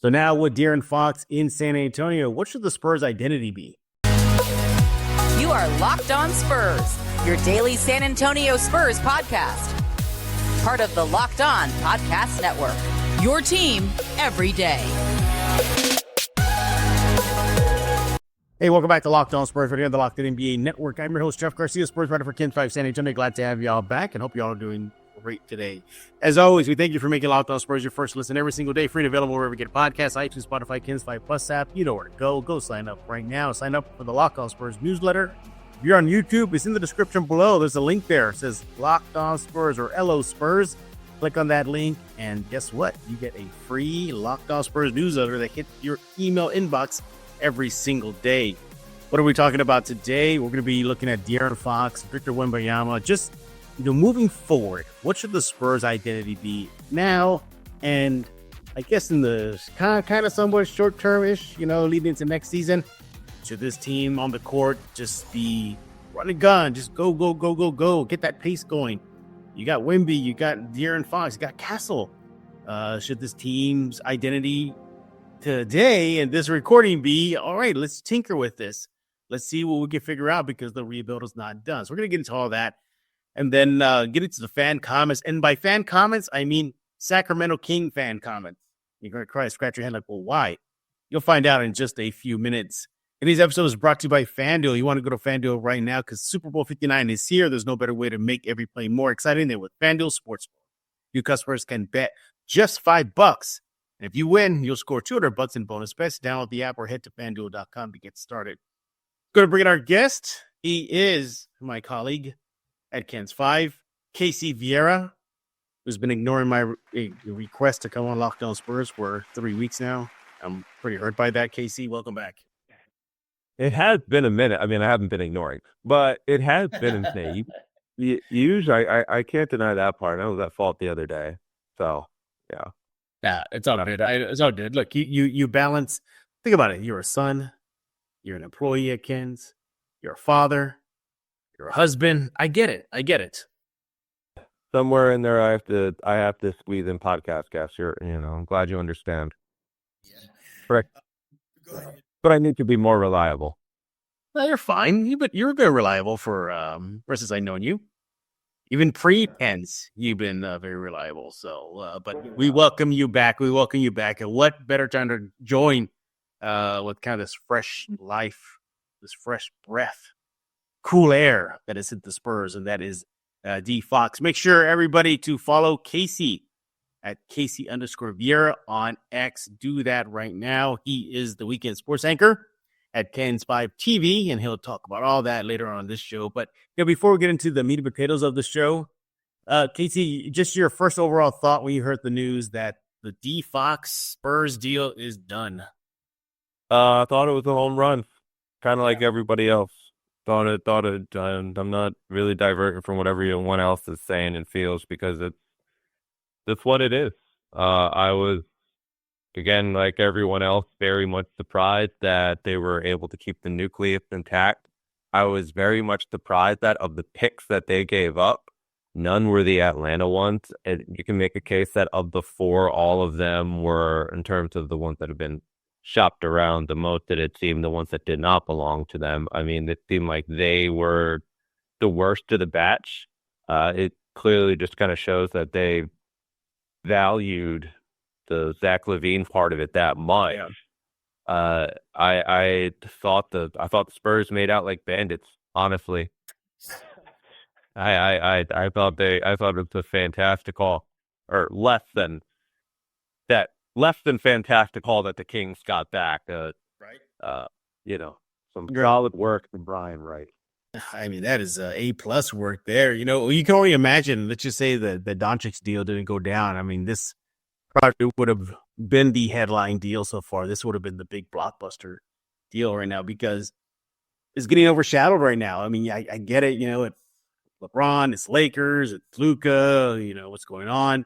So now with De'Aaron Fox in San Antonio, what should the Spurs' identity be? You are Locked On Spurs, your daily San Antonio Spurs podcast. Part of the Locked On Podcast Network, your team every day. Hey, welcome back to Locked On Spurs, right here on the Locked On NBA Network. I'm your host, Jeff Garcia, Spurs writer for Kings 5 San Antonio. Glad to have y'all back and hope y'all are doing great today. As always, we thank you for making Locked On Spurs your first listen every single day, free and available wherever you get podcasts, iTunes, Spotify, Kings 5 Plus app. You know where to go. Go sign up right now. Sign up for the Locked On Spurs newsletter. If you're on YouTube, it's in the description below. There's a link there. It says Locked On Spurs or LO Spurs. Click on that link, and guess what? You get a free Locked On Spurs newsletter that hits your email inbox every single day. What are we talking about today? We're going to be looking at De'Aaron Fox, Victor Wembanyama. Just, moving forward, what should the Spurs' identity be now? And I guess in the kind of somewhat short-term-ish, leading into next season, should this team on the court just be run and gun, just go, go, go, go, go, get that pace going? You got Wemby, you got De'Aaron Fox, you got Castle. Should this team's identity today and this recording be, all right, let's tinker with this. Let's see what we can figure out because the rebuild is not done. So we're going to get into all that and then get into the fan comments. And by fan comments, I mean Sacramento King fan comments. You're going to cry, scratch your head like, well, why? You'll find out in just a few minutes. And these episodes are brought to you by FanDuel. You want to go to FanDuel right now because Super Bowl 59 is here. There's no better way to make every play more exciting than with FanDuel Sportsbook. New customers can bet just $5. And if you win, you'll score $200 in bonus bets. Download the app or head to FanDuel.com to get started. Going to bring in our guest. He is my colleague at Kens 5, Casey Vieira, who's been ignoring my request to come on Locked On Spurs for 3 weeks now. I'm pretty hurt by that, Casey. Welcome back. It has been a minute. I mean, I haven't been ignoring, but it has been insane. Usually, I can't deny that part. I was at fault the other day. So, yeah. Yeah, it's all good. It's all good. Look, you balance. Think about it. You're a son. You're an employee at Kens. You're a father. You're a husband. I get it. Somewhere in there, I have to squeeze in podcast guests. I'm glad you understand. Yeah. Correct. Go ahead. But I need to be more reliable. No, you're fine. But you're very reliable for since I've known you. Even pre-Kens, you've been very reliable. So, but we welcome you back. And what better time to join with kind of this fresh life, this fresh breath, cool air that is at the Spurs, and that is D Fox. Make sure everybody to follow Casey at Casey_Vieira on X. Do that right now. He is the weekend sports anchor at Kens 5 TV, and he'll talk about all that later on this show. But before we get into the meat and potatoes of the show, Casey, just your first overall thought when you heard the news that the D Fox Spurs deal is done. I thought it was a home run, kind of like everybody else. Thought it. I'm not really diverting from what everyone else is saying and feels because that's what it is. I was, again, like everyone else, very much surprised that they were able to keep the nucleus intact. I was very much surprised that of the picks that they gave up, none were the Atlanta ones. And you can make a case that of the four, all of them were, in terms of the ones that have been shopped around the most, that it seemed the ones that did not belong to them. I mean, it seemed like they were the worst of the batch. It clearly just kind of shows that they valued the Zach LaVine part of it that much. Yeah. I thought the Spurs made out like bandits, honestly. I thought it was a fantastic call, or less than fantastic call that the Kings got back. Right. Some solid work from Brian Wright. I mean, that is A+ work there. You can only imagine. Let's just say the Doncic's deal didn't go down. I mean, this probably would have been the headline deal so far. This would have been the big blockbuster deal right now because it's getting overshadowed right now. I mean, I get it. It's LeBron, it's Lakers, it's Luka. What's going on?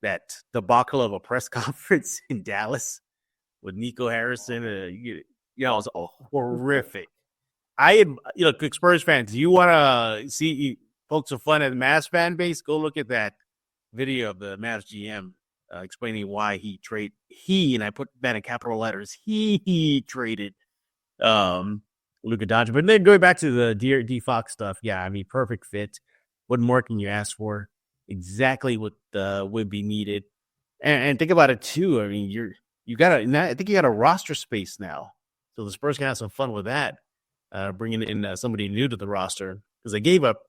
That debacle of a press conference in Dallas with Nico Harrison. It was horrific. Spurs fans, you want to see folks have fun at the Mavs fan base? Go look at that video of the Mavs GM explaining why and I put that in capital letters, he traded Luka Doncic. But then going back to the D Fox stuff, yeah, I mean, perfect fit. What more can you ask for? Exactly what would be needed. And think about it too. I mean, I think you got a roster space now, so the Spurs can have some fun with that. Bringing in somebody new to the roster because they gave up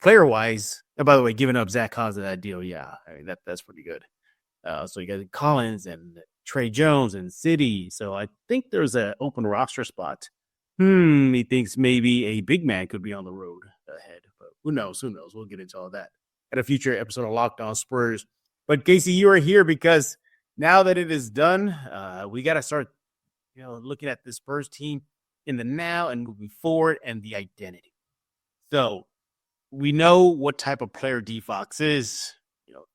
player wise. And by the way, giving up Zach Collins in that deal, yeah, I mean that's pretty good. So you got Collins and Trey Jones and City. So I think there's an open roster spot. He thinks maybe a big man could be on the road ahead, but who knows? Who knows? We'll get into all that at a future episode of Locked On Spurs. But Casey, you are here because now that it is done, we got to start, looking at the Spurs team in the now and moving forward and the identity. So we know what type of player D Fox is.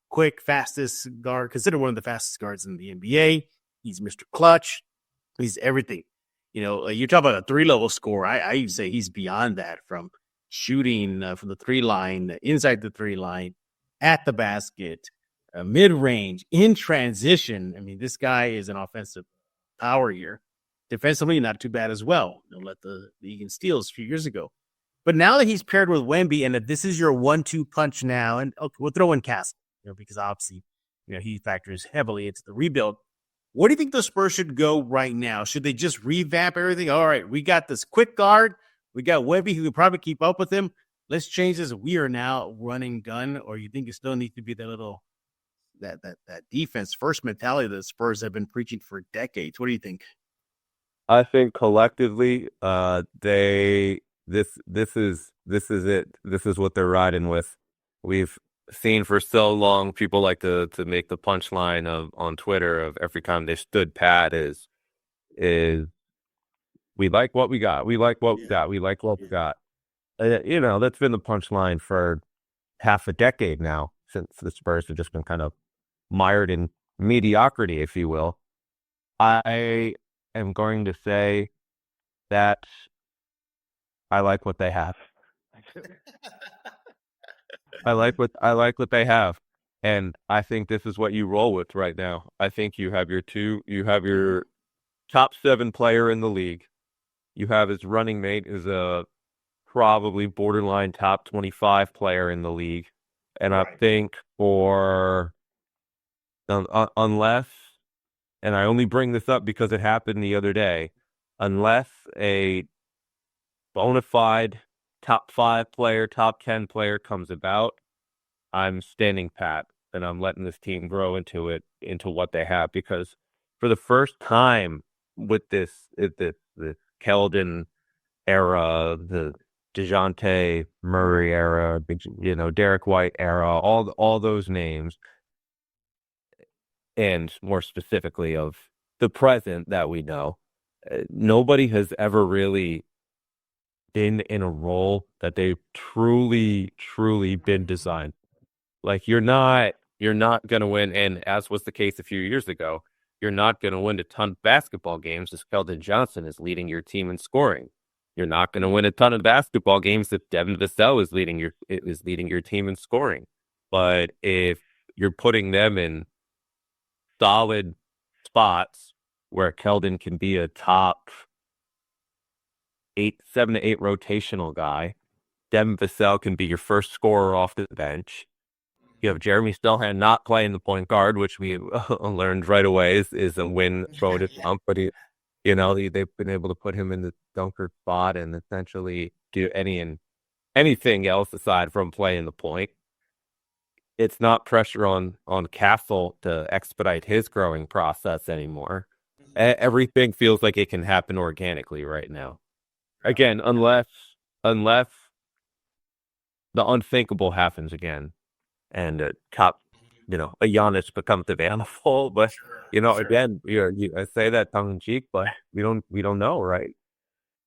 Quick, fastest guard, considered one of the fastest guards in the NBA. He's Mr. Clutch. He's everything. You're talking about a 3-level score. I say he's beyond that, from shooting from the 3 line, inside the 3 line, at the basket, mid-range, in transition. I mean, this guy is an offensive power here. Defensively, not too bad as well. Led the league in steals a few years ago. But now that he's paired with Wemby, and that this is your 1-2 punch now, and we'll throw in Castle, because obviously, he factors heavily into the rebuild. What do you think the Spurs should go right now? Should they just revamp everything? All right, we got this quick guard. We got Wemby who can probably keep up with him. Let's change this. We are now running gun. Or you think it still needs to be that defense first mentality that the Spurs have been preaching for decades? What do you think? I think collectively, this is it. This is what they're riding with. We've seen for so long, people like to make the punchline on Twitter of every time they stood pat is we like what we got. We like what we got. We like what we got. That's been the punchline for half a decade now, since the Spurs have just been kind of mired in mediocrity, if you will. I am going to say that I like what they have. I like what they have, and I think this is what you roll with right now. I think you have your top 7 player in the league. You have his running mate is a probably borderline top 25 player in the league, and I think unless, and I only bring this up because it happened the other day, unless a bona fide top 5 player, top 10 player comes about, I'm standing pat and I'm letting this team grow into what they have, because for the first time with the Keldon era, the DeJounte Murray era, Derek White era, all those names, and more specifically of the present that we know, nobody has ever really been in a role that they've truly been designed. Like, you're not going to win, and as was the case a few years ago, you're not going to win a ton of basketball games if Keldon Johnson is leading your team in scoring. You're not going to win a ton of basketball games if Devin Vassell is leading your team in scoring. But if you're putting them in solid spots where Keldon can be a top 7 to 8 rotational guy, Devin Vassell can be your first scorer off the bench. You have Jeremy Stillhan not playing the point guard, which we learned right away is a win throw to jump, but they've been able to put him in the dunker spot and essentially do anything else aside from playing the point. It's not pressure on Castle to expedite his growing process anymore. Everything feels like it can happen organically right now. Again, unless the unthinkable happens again, and a Giannis becomes available. But again, I say that tongue in cheek, but we don't know, right?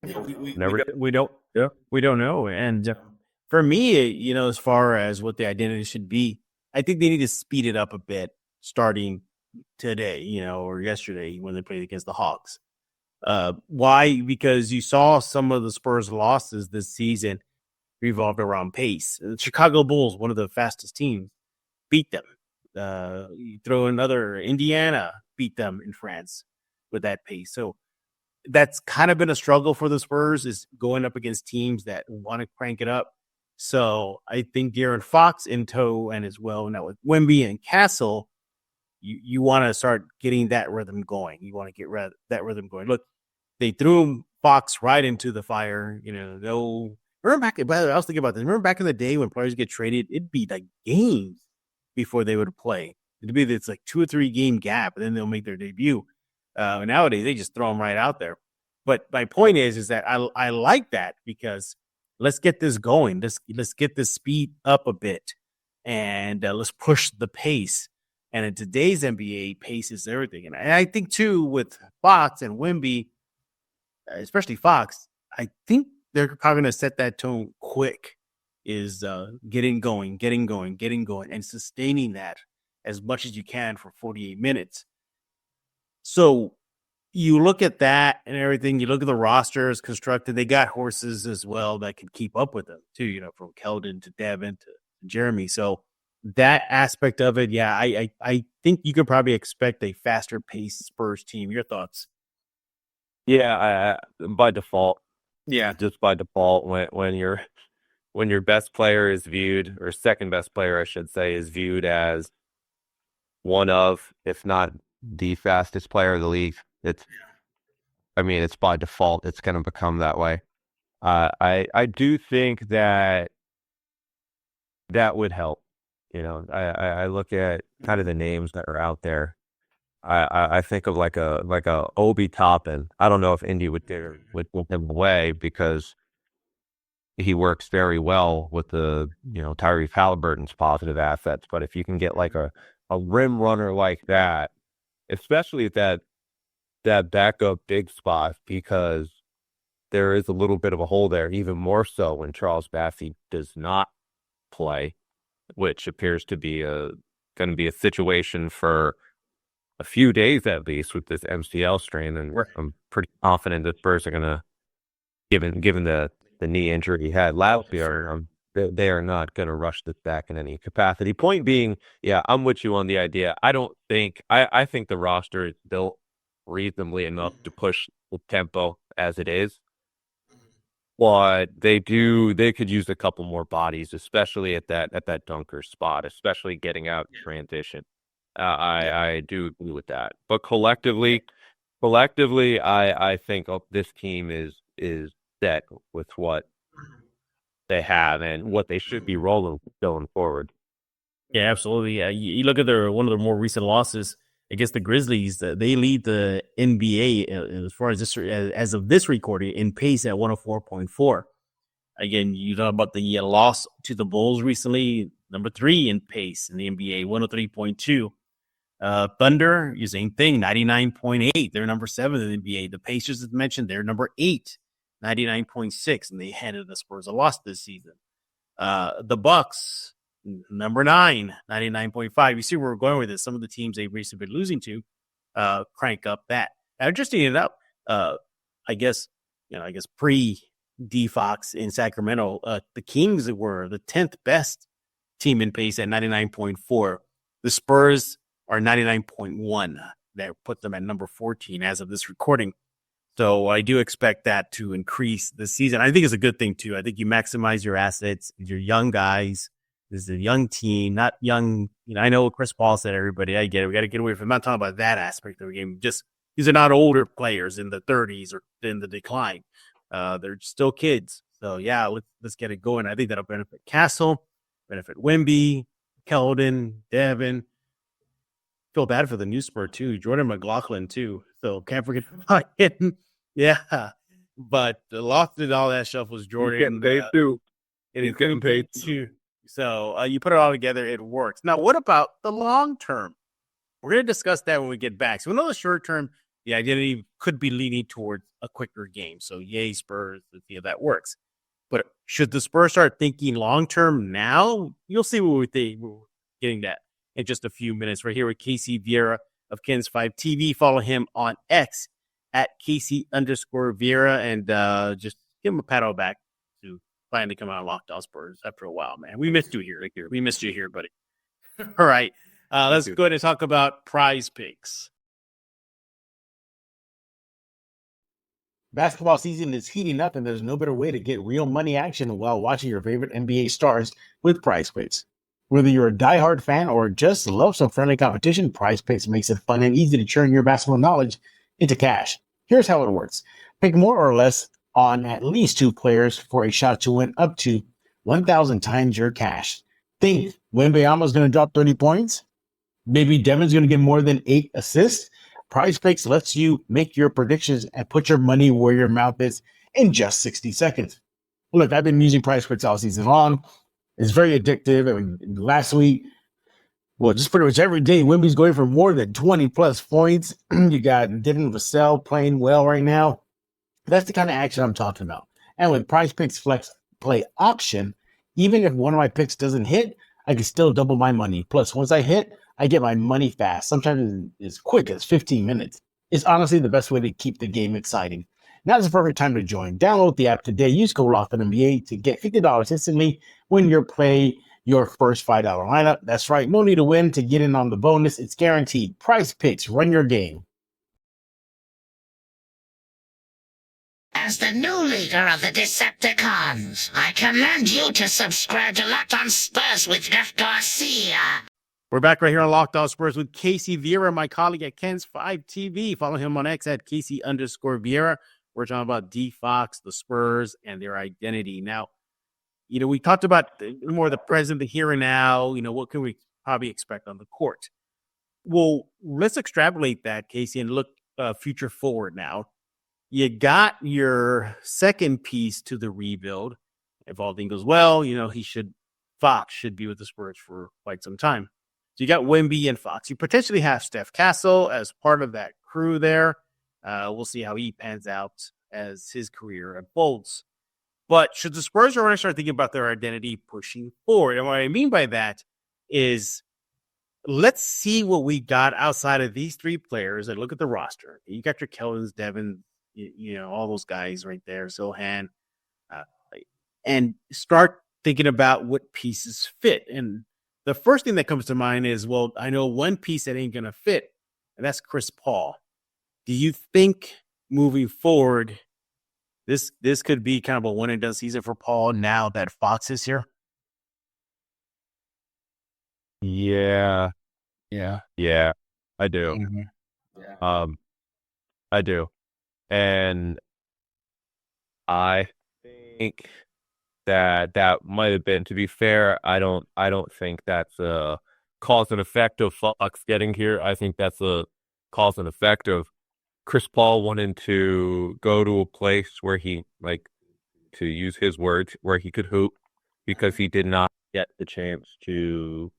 We don't know. And for me, as far as what the identity should be, I think they need to speed it up a bit starting today, or yesterday when they played against the Hawks. Why? Because you saw some of the Spurs losses this season revolved around pace. The Chicago Bulls, one of the fastest teams, beat them. You throw another Indiana, beat them in France with that pace. So that's kind of been a struggle for the Spurs, is going up against teams that want to crank it up. So I think De'Aaron Fox in tow, and as well now with Wemby and Castle, you want to start getting that rhythm going. You want to get that rhythm going. Look, they threw Fox right into the fire. They'll remember back. By the way, I was thinking about this. Remember back in the day when players get traded, it'd be like games before they would play. It'd be this like 2 or 3 game gap, and then they'll make their debut. Nowadays, they just throw them right out there. But my point is that I like that, because let's get this going. Let's get this speed up a bit, and let's push the pace. And in today's NBA, pace is everything. And I think, too, with Fox and Wemby, especially Fox, I think they're probably going to set that tone quick, is getting going, and sustaining that as much as you can for 48 minutes. So you look at that and everything, you look at the rosters constructed, they got horses as well that can keep up with them, too, from Keldon to Devin to Jeremy. So that aspect of it, yeah, I think you could probably expect a faster paced Spurs team. Your thoughts? Yeah, by default. Yeah. Just by default, when your best player is viewed, or second best player, I should say, is viewed as one of, if not the fastest player of the league, it's by default, it's going to become that way. I do think that would help. I look at kind of the names that are out there. I think of like a Obi Toppin. I don't know if Indy would put him away, because he works very well with the Tyrese Halliburton's positive assets. But if you can get like a rim runner like that, especially at that backup big spot, because there is a little bit of a hole there, even more so when Charles Bassey does not play, which appears to be going to be a situation for a few days at least with this MCL strain. And I'm pretty confident the Spurs are going to, given the knee injury he had last year, they are not going to rush this back in any capacity. Point being, yeah, I'm with you on the idea. I think the roster is built reasonably enough to push the tempo as it is. But they could use a couple more bodies, especially at that dunker spot, especially getting out in transition. I do agree with that. But collectively, I think this team is set with what they have and what they should be rolling going forward. Yeah, absolutely. You look at one of their more recent losses against the Grizzlies. They lead the NBA as far as of this recording in pace at 104.4. Again, you talk about the loss to the Bulls recently, number 3 in pace in the NBA, 103.2. Thunder, the same thing, 99.8. They're number 7 in the NBA. The Pacers, as mentioned, they're number 8, 99.6, and they handed the Spurs a loss this season. The Bucks, number 9, 99.5. You see where we're going with this. Some of the teams they've recently been losing to crank up that. Now, just to end up, I guess pre-D-Fox in Sacramento, the Kings were the 10th best team in pace at 99.4. The Spurs are 99.1. That put them at number 14 as of this recording. So I do expect that to increase this season. I think it's a good thing, too. I think you maximize your assets, your young guys. This is a young team, not young. I know what Chris Paul said, everybody. I get it. We got to get away from. I'm not talking about that aspect of the game. Just these are not older players in the 30s or in the decline. They're still kids. So, yeah, let's get it going. I think that'll benefit Castle, benefit Wemby, Keldon, Devin. Feel bad for the new Spur, too. Jordan McLaughlin, too. So, can't forget about him. Yeah. But the loss and all that stuff was Jordan. He's getting paid, too. He's getting paid, too. So, you put it all together, it works. Now, what about the long term? We're going to discuss that when we get back. So, we know the short term, the identity could be leaning towards a quicker game. So, yay, Spurs. Let's see if that works. But should the Spurs start thinking long term now? You'll see what we think. We're getting that in just a few minutes. Right here with Casey Vieira of Kens 5 TV. Follow him on X at Casey_Vieira, and just give him a pat on the back to finally come out of Locked On Spurs after a while, man. We missed you here. We missed you here, buddy. All right. Let's go ahead and talk about prize picks. Basketball season is heating up, and there's no better way to get real money action while watching your favorite NBA stars with prize picks. Whether you're a diehard fan or just love some friendly competition, prize picks makes it fun and easy to turn your basketball knowledge into cash. Here's how it works. Pick more or less on at least 2 players for a shot to win up to 1,000 times your cash. Think Wembanyama's going to drop 30 points? Maybe Devin's going to get more than 8 assists? Prize Picks lets you make your predictions and put your money where your mouth is in just 60 seconds. Look, I've been using Prize Picks all season long. It's very addictive. I mean, last week, well, just pretty much every day, Wemby's going for more than 20 plus points. You got Devin Vassell playing well right now. That's the kind of action I'm talking about. And with Prize Picks Flex Play option, even if one of my picks doesn't hit, I can still double my money. Plus, once I hit, I get my money fast, sometimes as quick as 15 minutes. It's honestly the best way to keep the game exciting. Now's the perfect time to join. Download the app today. Use code LOCKEDONNBA to get $50 instantly when you play your first $5 lineup. That's right. No need to win to get in on the bonus. It's guaranteed. Price Picks. Run your game. As the new leader of the Decepticons, I command you to subscribe to Locked On Spurs with Jeff Garcia. We're back right here on Locked On Spurs with Casey Vieira, my colleague at Ken's 5 TV. Follow him on X at Casey_Vieira. We're talking about D-Fox, the Spurs, and their identity. Now, we talked about more the present, the here and now. What can we probably expect on the court? Well, let's extrapolate that, Casey, and look future forward now. You got your second piece to the rebuild. If all things goes well, Fox should be with the Spurs for quite some time. So you got Wemby and Fox. You potentially have Steph Castle as part of that crew there. We'll see how he pans out as his career unfolds. But should the Spurs already start thinking about their identity pushing forward? And what I mean by that is let's see what we got outside of these 3 players and look at the roster. You got your Kellens, Devin, all those guys right there, Zohan, and start thinking about what pieces fit. And the first thing that comes to mind is, well, I know one piece that ain't going to fit, and that's Chris Paul. Do you think moving forward, this could be kind of a one and done season for Paul now that Fox is here? Yeah, I do. Mm-hmm. I do. And I think that might have been, to be fair, I don't think that's a cause and effect of Fox getting here. I think that's a cause and effect of Chris Paul wanting to go to a place where he, like, to use his words, where he could hoop, because he did not get the chance to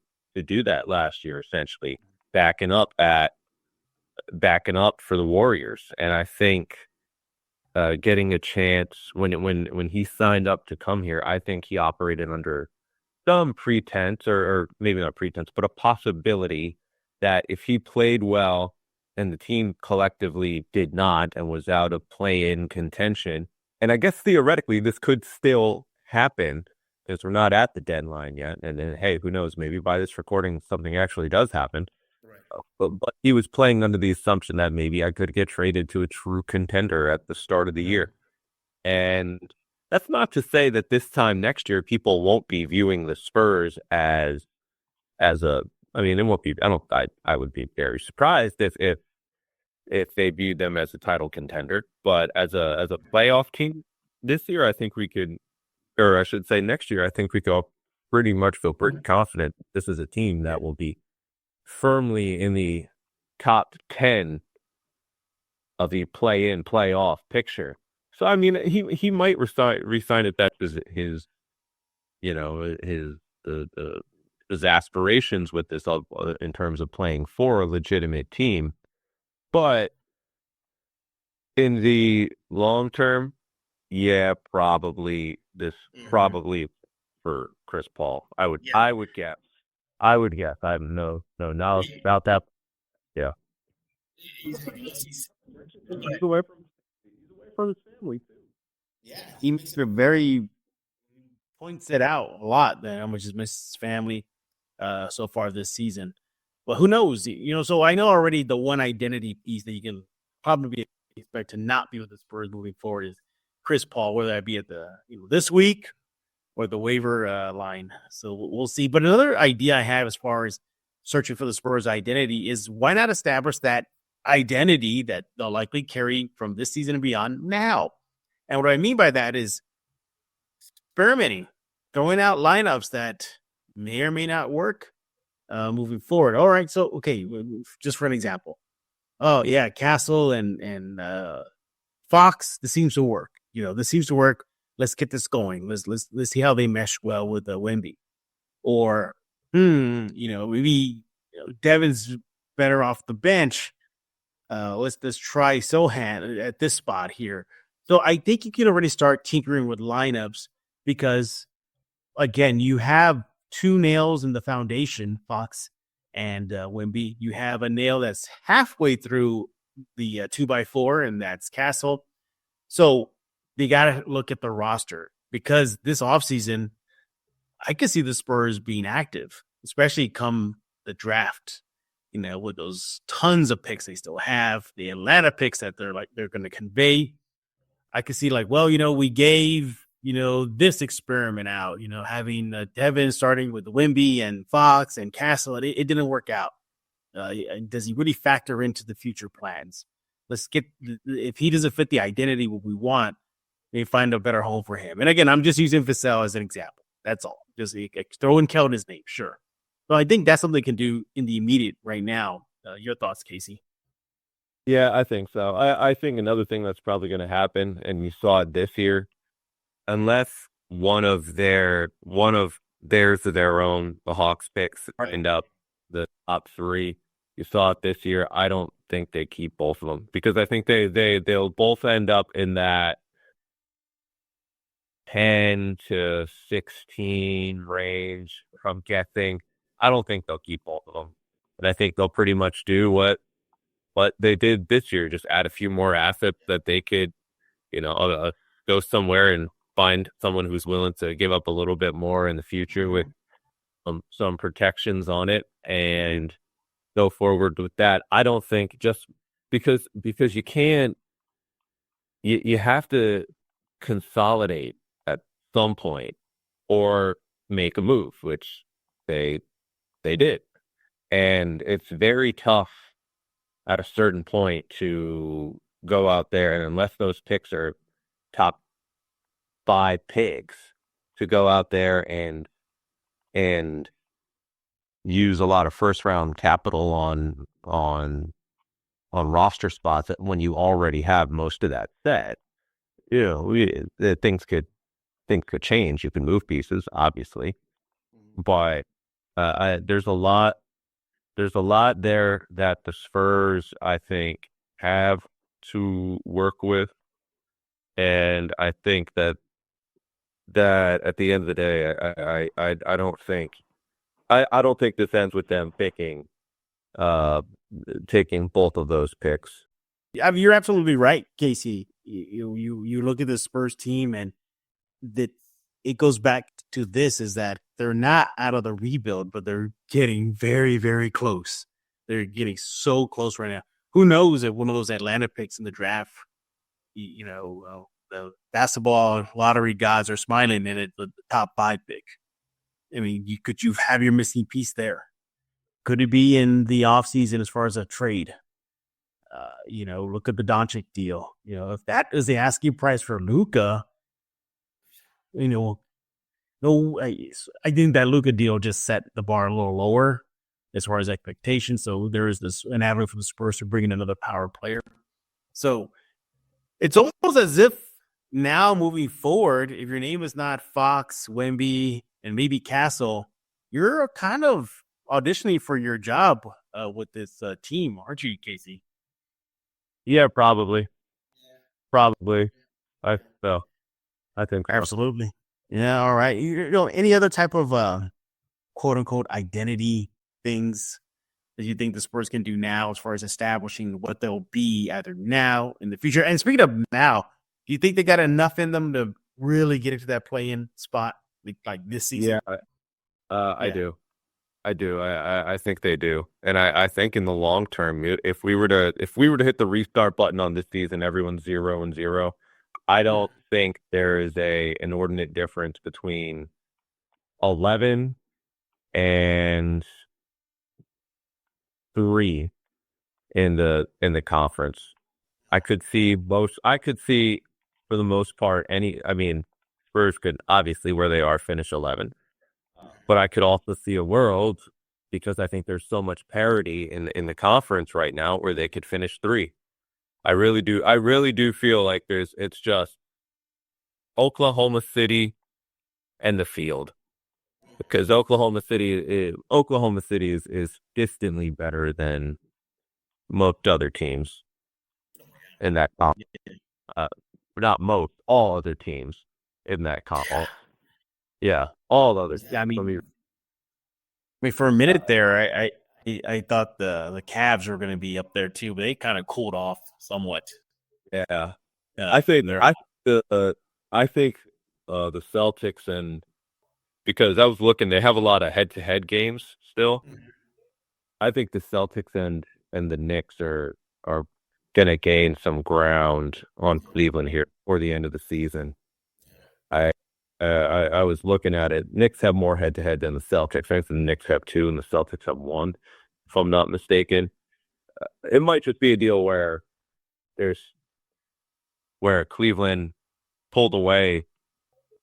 do that last year, essentially backing up for the Warriors. And I think getting a chance when he signed up to come here, I think he operated under some pretense, or maybe not pretense, but a possibility that if he played well and the team collectively did not and was out of play-in contention, and I guess theoretically this could still happen because we're not at the deadline yet. And then, hey, who knows? Maybe by this recording, something actually does happen. Right. But he was playing under the assumption that maybe I could get traded to a true contender at the start of the year. And that's not to say that this time next year people won't be viewing the Spurs as a. I mean, it won't be. I would be very surprised if they viewed them as a title contender. But as a playoff team this year, I think we could, or I should say next year, I think we could pretty much feel pretty confident this is a team that will be firmly in the top 10 of the play-in, playoff picture. So, I mean, he might resign if that's his aspirations with this in terms of playing for a legitimate team. But in the long term, yeah, probably probably for Chris Paul. I would guess. I have no knowledge about that. Yeah. He's away from his family too. Yeah. He makes it points it out a lot that how much he's missed his family so far this season. Well, who knows? So I know already the one identity piece that you can probably expect to not be with the Spurs moving forward is Chris Paul, whether that be at the this week or the waiver line. So we'll see. But another idea I have as far as searching for the Spurs identity is why not establish that identity that they'll likely carry from this season and beyond now? And what I mean by that is experimenting, throwing out lineups that may or may not work moving forward. All right. So, okay, just for an example. Oh, yeah, Castle and Fox, this seems to work. This seems to work. Let's get this going. Let's see how they mesh well with Wemby. Or, maybe Devin's better off the bench. Let's try Sohan at this spot here. So I think you can already start tinkering with lineups because, again, you have two nails in the foundation, Fox and Wemby. You have a nail that's halfway through the 2x4, and that's Castle. So they got to look at the roster because this offseason, I could see the Spurs being active, especially come the draft, with those tons of picks they still have, the Atlanta picks that they're going to convey. I could see we gave, this experiment out, having Devin starting with Wemby and Fox and Castle. It didn't work out. Does he really factor into the future plans? Let's get, if he doesn't fit the identity what we want, maybe find a better home for him. And again, I'm just using Vassell as an example. That's all. Just throw in Keldon's name, sure. So I think that's something they can do in the immediate right now. Your thoughts, Casey? Yeah, I think so. I think another thing that's probably going to happen, and you saw it this year, unless one of theirs of their own, the Hawks picks end up the top three. You saw it this year. I don't think they keep both of them because I think they'll both end up in that 10 to 16 range. I'm guessing. I don't think they'll keep both of them, and I think they'll pretty much do what they did this year, just add a few more assets that they could, go somewhere and find someone who's willing to give up a little bit more in the future with some protections on it and go forward with that. I don't think just because you can't, you have to consolidate at some point or make a move, which they did. And it's very tough at a certain point to go out there, and unless those picks are top 5 picks, to go out there and use a lot of first round capital on roster spots when you already have most of that set. Things could change. You can move pieces, obviously, but there's a lot there that the Spurs, I think, have to work with. And I think that at the end of the day, I don't think this ends with them taking both of those picks. I mean, you're absolutely right, Casey. You look at the Spurs team, and that it goes back to this is that they're not out of the rebuild, but they're getting very, very close. They're getting so close right now. Who knows if one of those Atlanta picks in the draft, the basketball lottery gods are smiling in it, the top 5 pick. I mean, you have your missing piece there? Could it be in the offseason as far as a trade? Look at the Doncic deal. If that is the asking price for Luka, no, I think that Luka deal just set the bar a little lower as far as expectations. So there is an avenue for the Spurs to bring in another power player. So it's almost as if now moving forward, if your name is not Fox, Wemby, and maybe Castle, you're kind of auditioning for your job with this team, aren't you, Casey? Yeah, probably. Probably. I think so. Absolutely. Yeah, all right. Any other type of quote unquote identity things that you think the Spurs can do now as far as establishing what they'll be either now in the future? And speaking of now, do you think they got enough in them to really get into that play-in spot like this season? Yeah, I do. I do. I think they do, and I think in the long term, if we were to hit the restart button on this season, everyone's 0-0. I don't think there is a inordinate difference between 11 and 3 in the conference. I could see for the most part Spurs could obviously where they are finish 11. But I could also see a world because I think there's so much parity in the conference right now where they could finish 3. I really do. I really do feel like it's just Oklahoma City and the field. Because Oklahoma City is distantly better than most other teams in that conference. Not most, all other teams in that conference. Yeah, all others. I mean, for a minute there, I thought the Cavs were going to be up there too, but they kind of cooled off somewhat. Yeah, I think the Celtics and because I was looking, they have a lot of head-to-head games still. I think the Celtics and the Knicks are gonna gain some ground on Cleveland here before the end of the season. I was looking at it. Knicks have more head-to-head than the Celtics. I think the Knicks have 2 and the Celtics have 1, if I'm not mistaken. It might just be a deal where Cleveland pulled away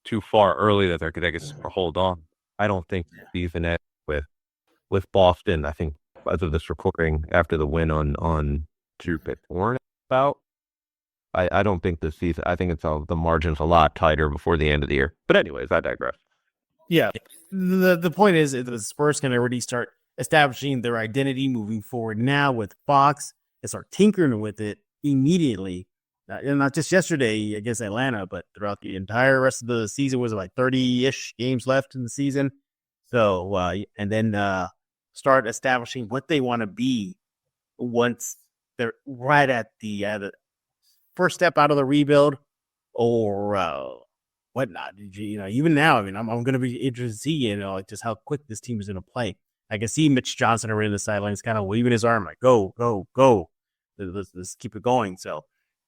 too far early that they could hold on. I don't think even at with Boston. I think as of this recording, after the win on Drew Pittsburgh, I don't think this season. I think the margin's a lot tighter before the end of the year. But anyways, I digress. Yeah, the point is that the Spurs can already start establishing their identity moving forward now with Fox and start tinkering with it immediately. And not just yesterday against Atlanta, but throughout the entire rest of the season. Was like 30-ish games left in the season. So, and then start establishing what they want to be once they're right at the first step out of the rebuild or whatnot. Even now, I mean, I'm going to be interested to see, like just how quick this team is going to play. I can see Mitch Johnson around the sidelines kind of waving his arm like, go, go, go. Let's keep it going. So,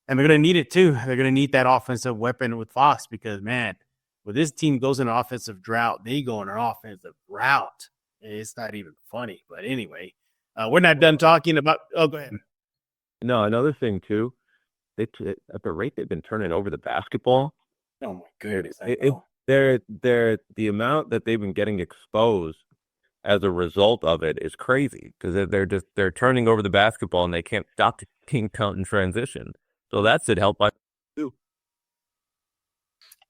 and they're going to need it too. They're going to need that offensive weapon with Fox because, man, when this team goes in an offensive drought, they go in an offensive route. It's not even funny. But anyway, we're not done talking about – oh, go ahead. No, another thing too, at the rate they've been turning over the basketball. Oh, my goodness. They're the amount that they've been getting exposed as a result of it is crazy because they're turning over the basketball and they can't stop the team count in transition. So that's it helped by too.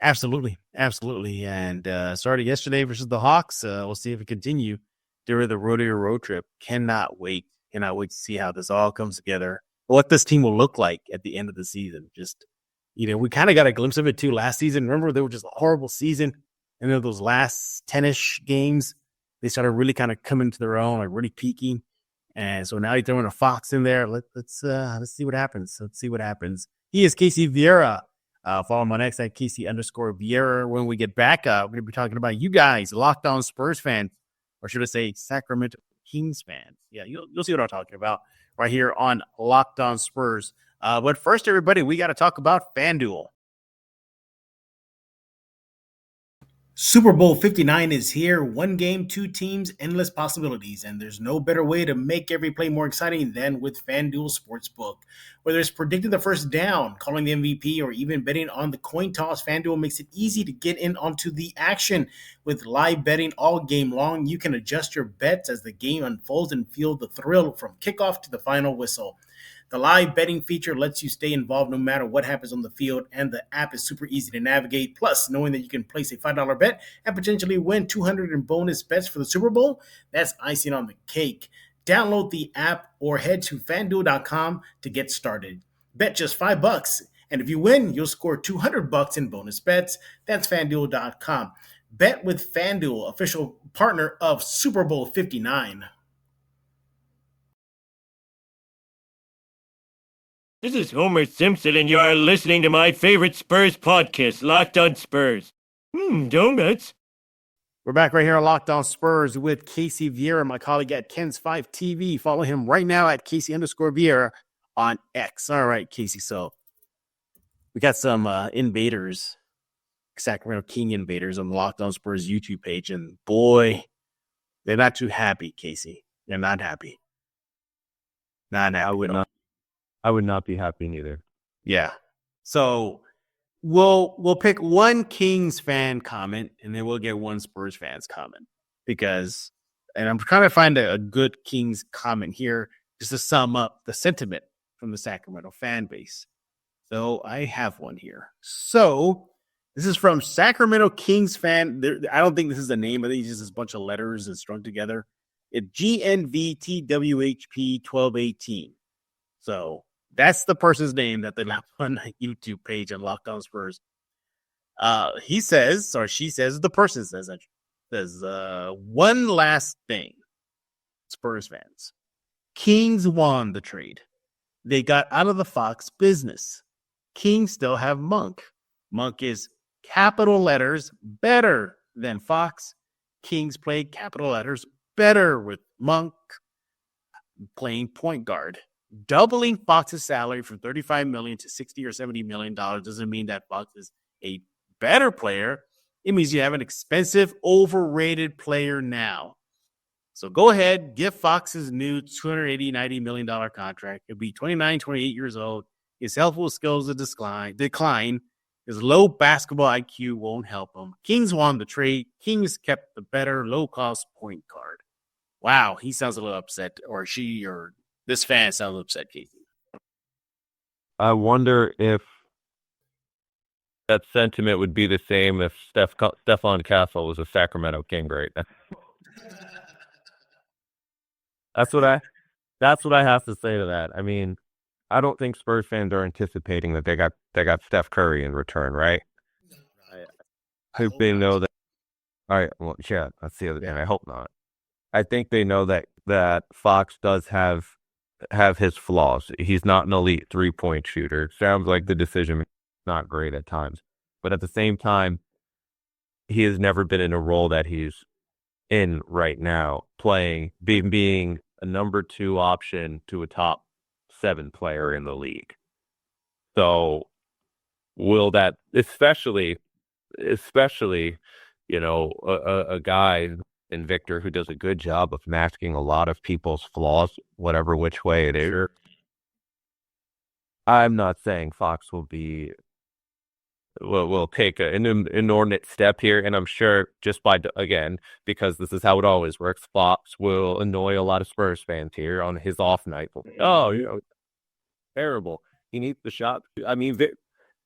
Absolutely. And started yesterday versus the Hawks. We'll see if it continue during the rodeo road trip. Cannot wait to see how this all comes together. What this team will look like at the end of the season. Just, we kind of got a glimpse of it too last season. Remember, they were just a horrible season. And then those last 10-ish games, they started really kind of coming to their own, like really peaking. And so now you're throwing a Fox in there. Let's see what happens. He is Casey Vieira. Follow him on X at Casey_Vieira. When we get back, we're going to be talking about you guys, Locked On Spurs fans, or should I say Sacramento Kings fans. Yeah, you'll see what I'm talking about right here on Locked On Spurs. But first, everybody, we got to talk about FanDuel. Super Bowl 59 is here. One game, 2 teams, endless possibilities. And there's no better way to make every play more exciting than with FanDuel Sportsbook. Whether it's predicting the first down, calling the MVP, or even betting on the coin toss, FanDuel makes it easy to get in onto the action. With live betting all game long, you can adjust your bets as the game unfolds and feel the thrill from kickoff to the final whistle. The live betting feature lets you stay involved no matter what happens on the field, and the app is super easy to navigate. Plus, knowing that you can place a $5 bet and potentially win $200 in bonus bets for the Super Bowl, that's icing on the cake. Download the app or head to FanDuel.com to get started. Bet just $5, and if you win, you'll score $200 in bonus bets. That's FanDuel.com. Bet with FanDuel, official partner of Super Bowl 59. This is Homer Simpson, and you are listening to my favorite Spurs podcast, Locked On Spurs. Donuts. We're back right here on Locked On Spurs with Casey Vieira, my colleague at Kens5 TV. Follow him right now at Casey_Vieira on X. All right, Casey. So we got some invaders, Sacramento King invaders on the Locked On Spurs YouTube page. And boy, they're not too happy, Casey. They're not happy. Not happy. I would not be happy neither. Yeah. So we'll pick one Kings fan comment and then we'll get one Spurs fans comment and I'm trying to find a good Kings comment here just to sum up the sentiment from the Sacramento fan base. So I have one here. So this is from Sacramento Kings fan. I don't think this is the name of these. It's just a bunch of letters and strung together. It's GNVTWHP 1218. So that's the person's name that they left on the YouTube page on Locked On Spurs. He says, or she says, the person says, one last thing, Spurs fans. Kings won the trade. They got out of the Fox business. Kings still have Monk. Monk is capital letters better than Fox. Kings played capital letters better with Monk playing point guard. Doubling Fox's salary from $35 million to $60 or $70 million doesn't mean that Fox is a better player. It means you have an expensive, overrated player now. So go ahead, give Fox his new $280, $90 million contract. He'll be 29, 28 years old. His helpful skills will decline. His low basketball IQ won't help him. Kings won the trade. Kings kept the better low-cost point guard. Wow, he sounds a little upset, or she, or this fan sounds upset, Casey. I wonder if that sentiment would be the same if Stephon Castle was a Sacramento King right now. That's what I have to say to that. I mean, I don't think Spurs fans are anticipating that they got Steph Curry in return, right? I hope they know that. All right, well, yeah, that's the other thing. I hope not. I think they know that Fox does have his flaws. He's not an elite 3-point shooter. Sounds like the decision is not great at times, but at the same time, he has never been in a role that he's in right now, being a number 2 option to a top 7 player in the league. So will that, especially, you know, a guy in Victor who does a good job of masking a lot of people's flaws, whatever which way it is. Sure. I'm not saying Fox will take an inordinate step here, and I'm sure just because this is how it always works, Fox will annoy a lot of Spurs fans here on his off night. Oh, you know, terrible. He needs the shot. I mean,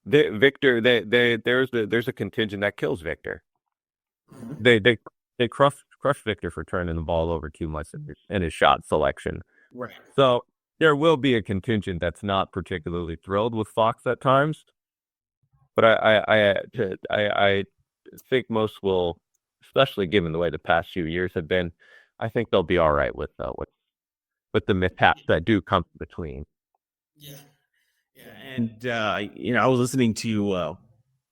Victor. There's a contingent that kills Victor. They crush Victor for turning the ball over too much in his shot selection. Right. So there will be a contingent that's not particularly thrilled with Fox at times. But I think most will, especially given the way the past few years have been, I think they'll be all right with the mishaps that do come between. Yeah. And I was listening to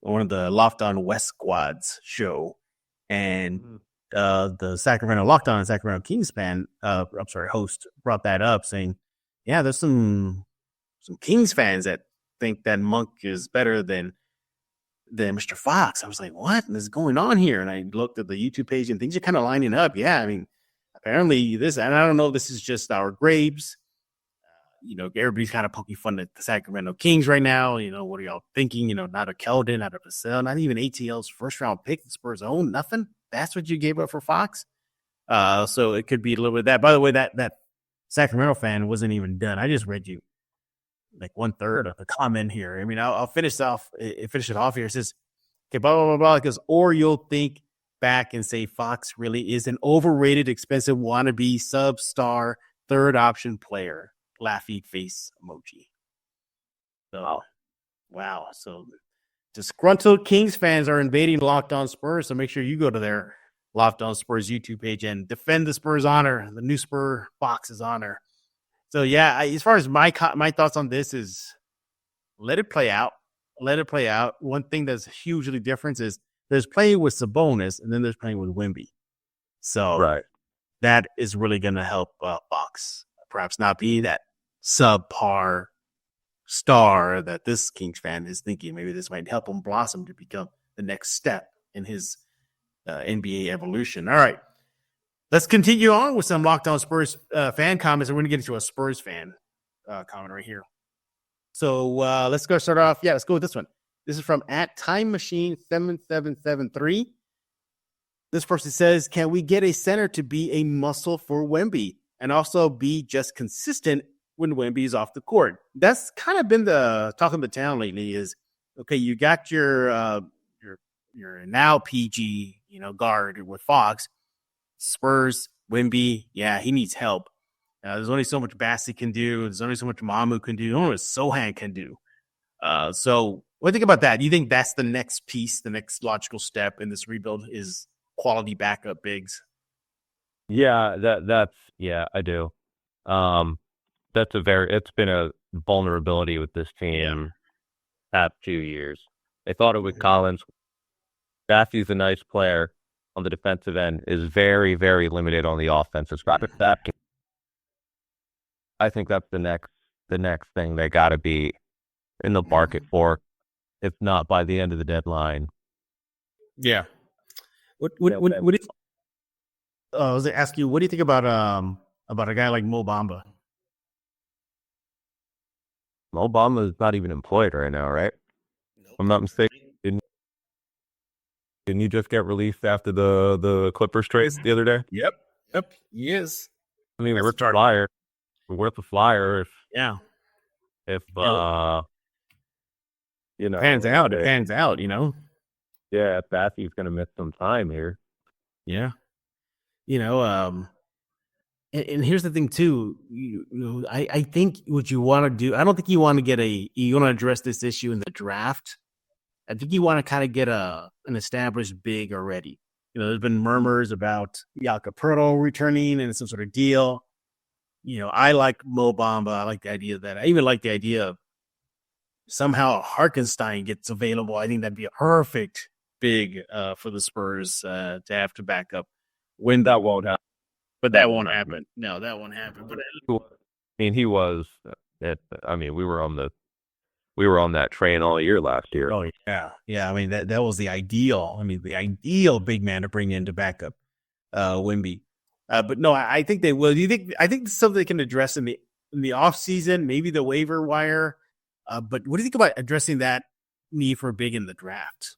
one of the Locked On West Squad's show, and the Sacramento Locked On and Sacramento Kings host brought that up, saying, yeah, there's some Kings fans that think that Monk is better than Mr. Fox. I was like, what is going on here? And I looked at the YouTube page and things are kind of lining up. Yeah, I mean, apparently this, and I don't know if this is just our grapes. Everybody's kind of poking fun at the Sacramento Kings right now. What are y'all thinking? Not a Keldon, not a Vassell, not even ATL's first round pick. The Spurs own nothing. That's what you gave up for Fox. So it could be a little bit of that. By the way, that Sacramento fan wasn't even done. I just read you like 1/3 of the comment here. I mean, I'll finish it off here. It says, okay, blah, blah, blah, blah. It goes, or you'll think back and say Fox really is an overrated, expensive wannabe sub-star third option player. Laughy face emoji. So, wow. So disgruntled Kings fans are invading Locked On Spurs. So make sure you go to their Locked On Spurs YouTube page and defend the Spurs honor, the new Spur Fox's honor. So yeah, as far as my thoughts on this is, let it play out. Let it play out. One thing that's hugely different is there's playing with Sabonis, and then there's playing with Wemby. So Right. that is really going to help Fox perhaps not be that subpar star that this Kings fan is thinking. Maybe this might help him blossom to become the next step in his NBA evolution. All right. Let's continue on with some Locked On Spurs fan comments. And we're going to get into a Spurs fan comment right here. So let's go start off. Yeah, let's go with this one. This is from @TimeMachine7773. This person says, can we get a center to be a muscle for Wemby and also be just consistent when Wemby is off the court? That's kind of been the talk of the town lately is, okay, you got your now PG, guard with Fox. Spurs, Wemby, yeah, he needs help. There's only so much Bassi can do. There's only so much Mamu can do. There's only what Sohan can do. So what do you think about that? Do you think that's the next piece, the next logical step in this rebuild is quality backup bigs? Yeah, I do. It's been a vulnerability with this team past 2 years. They thought it with Collins. Bassi's a nice player on the defensive end, is very, very limited on the offensive side. I think that's the next thing they got to be in the market for, if not by the end of the deadline. Yeah. What do you, I was going to ask you, what do you think about a guy like Mo Bamba? Mo Bamba is not even employed right now, right? Nope. I'm not mistaken. Didn't you just get released after the Clippers trade the other day? Yep. He is. I mean, we're worth a flyer. If it pans out. Yeah, Bassi's going to miss some time here. Yeah. And here's the thing too. I think what you want to do, I don't think you want to address this issue in the draft. I think you want to kind of get an established big already. There's been murmurs about Jakob returning and some sort of deal. I like Mo Bamba. I like the idea of that. I even like the idea of somehow Hartenstein gets available. I think that'd be a perfect big for the Spurs to have to back up when that won't happen. But that won't happen. No, that won't happen. But he was. We were on that train all year last year. Oh yeah. I mean that was the ideal. The ideal big man to bring in to back up Wemby. But no, I think they will. I think it's something they can address in the off season, maybe the waiver wire. But what do you think about addressing that need for a big in the draft?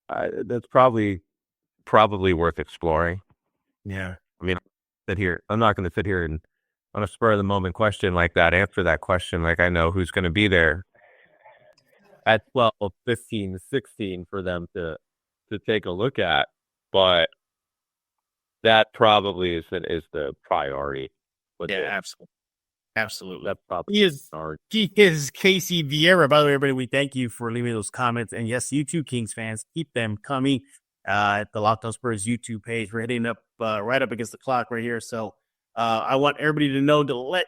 That's probably worth exploring. Yeah. I'm not going to sit here and on a spur of the moment question like that, answer that question like I know who's going to be there at 12, 15, 16 for them to take a look at. But that probably is the priority. Yeah, absolutely. That probably he is Casey Vieira. By the way, everybody, we thank you for leaving those comments. And yes, you too, Kings fans, keep them coming at the Locked On Spurs YouTube page. We're heading up right up against the clock right here. So I want everybody to know to let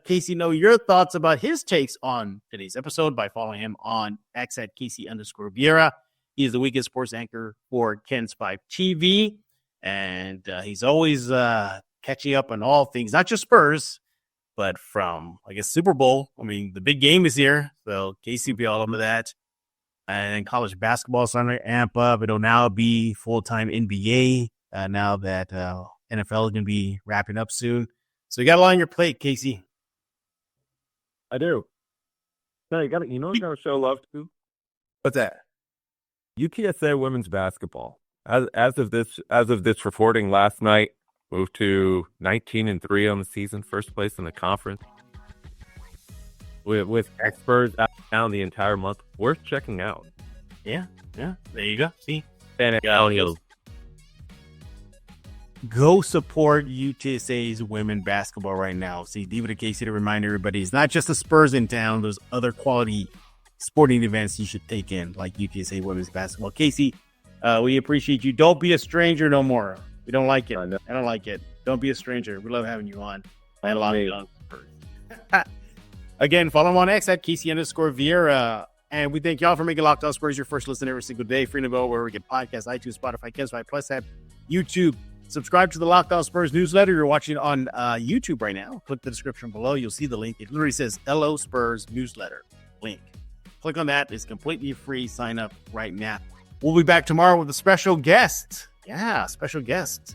Casey know your thoughts about his takes on today's episode by following him on X at Casey_Vieira. He is the weekend sports anchor for Ken's 5 TV. And he's always catching up on all things, not just Spurs, but from, Super Bowl. The big game is here. So Casey will be all over that. And college basketball is starting to amp up. It'll now be full-time NBA now that NFL is going to be wrapping up soon. So you got a lot on your plate, Casey. I do. No, you got to show love to. What's that? UTSA women's basketball. As of this reporting last night, moved to 19-3 on the season, first place in the conference. With Spurs out down the entire month, worth checking out. Yeah. There you go. See, San Antonio. Go support UTSA's women basketball right now. See, leave it to Casey to remind everybody, it's not just the Spurs in town. There's other quality sporting events you should take in, like UTSA women's basketball. Casey, we appreciate you. Don't be a stranger no more. We don't like it. I don't like it. Don't be a stranger. We love having you on. Again, follow him on X at Casey_Vieira, And we thank y'all for making Locked On Spurs your first listen every single day. Free to go wherever we get podcasts, iTunes, Spotify, Kensby, Plus app, YouTube. Subscribe to the Locked On Spurs newsletter. You're watching on YouTube right now. Click the description below. You'll see the link. It literally says LO Spurs newsletter link. Click on that. It's completely free. Sign up right now. We'll be back tomorrow with a special guest. Yeah, special guest.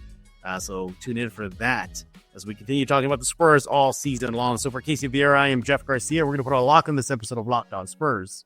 So tune in for that as we continue talking about the Spurs all season long. So for Casey Vieira, I am Jeff Garcia. We're going to put a lock on this episode of Locked On Spurs.